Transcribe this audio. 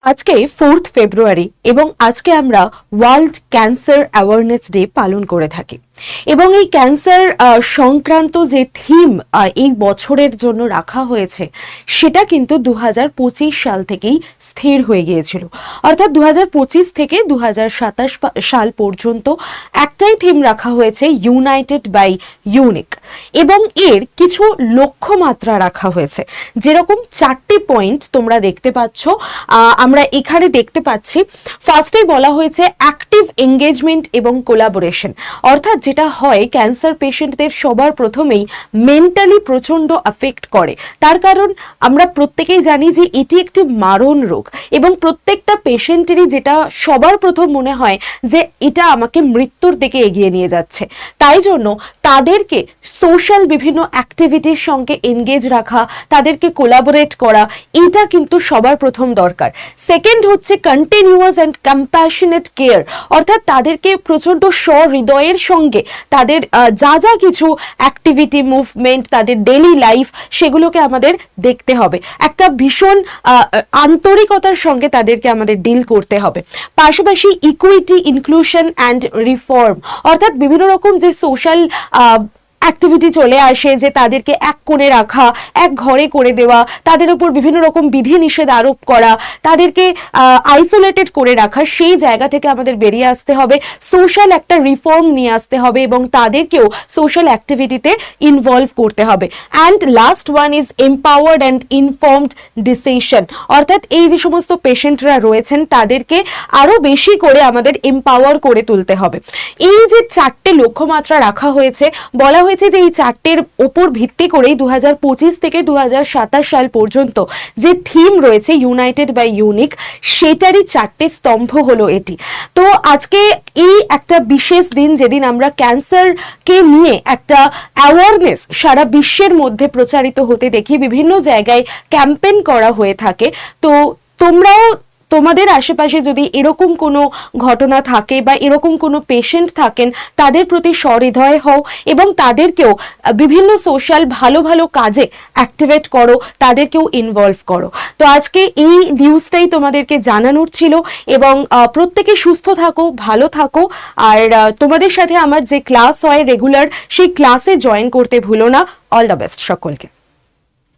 আজকে 4th ফেব্রুয়ারি এবং আজকে আমরা ওয়ার্ল্ড ক্যান্সার অ্যাওয়ারনেস ডে পালন করে থাকি এবং এই ক্যান্সার সংক্রান্ত যে থিম এই বছরের জন্য রাখা হয়েছে সেটা কিন্তু 2025 সাল থেকেই স্থির হয়ে গিয়েছিল। অর্থাৎ 2025 থেকে 2027 সাল পর্যন্ত একটাই থিম রাখা হয়েছে, ইউনাইটেড বাই ইউনিক, এবং এর কিছু লক্ষ্যমাত্রা রাখা হয়েছে। যেরকম 4টি পয়েন্ট তোমরা দেখতে পাচ্ছ, আমরা এখানে দেখতে পাচ্ছি। ফার্স্টেই বলা হয়েছে অ্যাক্টিভ এঙ্গেজমেন্ট এবং কোলাবোরেশন। অর্থাৎ যেটা হয়, ক্যান্সার পেশেন্টদের সবার প্রথমেই মেন্টালি প্রচন্ড এফেক্ট করে। তার কারণ আমরা প্রত্যেকেই জানি যে এটি একটি মারণ রোগ এবং প্রত্যেকটা পেশেন্টেরই যেটা সবার প্রথম মনে হয় যে এটা আমাকে মৃত্যুর দিকে এগিয়ে নিয়ে যাচ্ছে। তাই জন্য তাদেরকে সোশ্যাল বিভিন্ন অ্যাক্টিভিটির সঙ্গে এনগেজ রাখা, তাদেরকে কোলাবোরেট করা, এটা কিন্তু সবার প্রথম দরকার। সেকেন্ড হচ্ছে কন্টিনিউয়াস অ্যান্ড কম্প্যাশনেট কেয়ার। অর্থাৎ তাদেরকে প্রচন্ড সহৃদয়ের সঙ্গে তাদের যা যা কিছু অ্যাক্টিভিটি, মুভমেন্ট, তাদের ডেইলি লাইফ, সেগুলোকে আমাদের দেখতে হবে। একটা ভীষণ আন্তরিকতার সঙ্গে তাদেরকে আমাদের ডিল করতে হবে। পাশাপাশি ইকুইটি, ইনক্লুশন অ্যান্ড রিফর্ম। অর্থাৎ বিভিন্ন রকম যে সোশ্যাল অ্যাক্টিভিটি চলে আসে, যে তাদেরকে এক কোণে রাখা, এক ঘরে করে দেওয়া, তাদের উপর বিভিন্ন রকম বিধিনিষেধ আরোপ করা, তাদেরকে আইসোলেটেড করে রাখা, সেই জায়গা থেকে আমাদের বেরিয়ে আসতে হবে। সোশ্যাল একটা রিফর্ম নিয়ে আসতে হবে এবং তাদেরকেও সোশ্যাল অ্যাক্টিভিটিতে ইনভলভ করতে হবে। And last one is empowered and informed decision. অর্থাৎ এই যে সমস্ত পেশেন্টরা রয়েছেন তাদেরকে আরো বেশি করে আমাদের এম্পাওয়ার করে তুলতে হবে। এই যে 4টে লক্ষ্যমাত্রা রাখা হয়েছে, বলা হয়েছে যে এই 4টের ওপর ভিত্তি করেই 2025 থেকে 2027 সাল পর্যন্ত যে থিম রয়েছে ইউনাইটেড বাই ইউনিক, সেটারই 4টে স্তম্ভ হলো এটি। তো আজকে এই একটা বিশেষ দিন, যেদিন আমরা ক্যান্সারকে নিয়ে একটা অ্যাওয়ারনেস সারা বিশ্বের মধ্যে প্রচারিত হতে দেখি, বিভিন্ন জায়গায় ক্যাম্পেইন করা হয়ে থাকে। তো তোমরাও তোমাদের আশেপাশে যদি এরকম কোনো ঘটনা থাকে বা এরকম কোনো পেশেন্ট থাকেন, তাদের প্রতি সহৃদয় হও এবং তাদেরকেও বিভিন্ন সোশ্যাল ভালো ভালো কাজে অ্যাক্টিভেট করো, তাদেরকেও ইনভলভ করো। তো আজকে এই নিউজটাই তোমাদেরকে জানানোর ছিল এবং প্রত্যেকে সুস্থ থাকো, ভালো থাকো। আর তোমাদের সাথে আমার যে ক্লাস হয় রেগুলার, সেই ক্লাসে জয়েন করতে ভুলো না। অল দ্য বেস্ট সকলকে।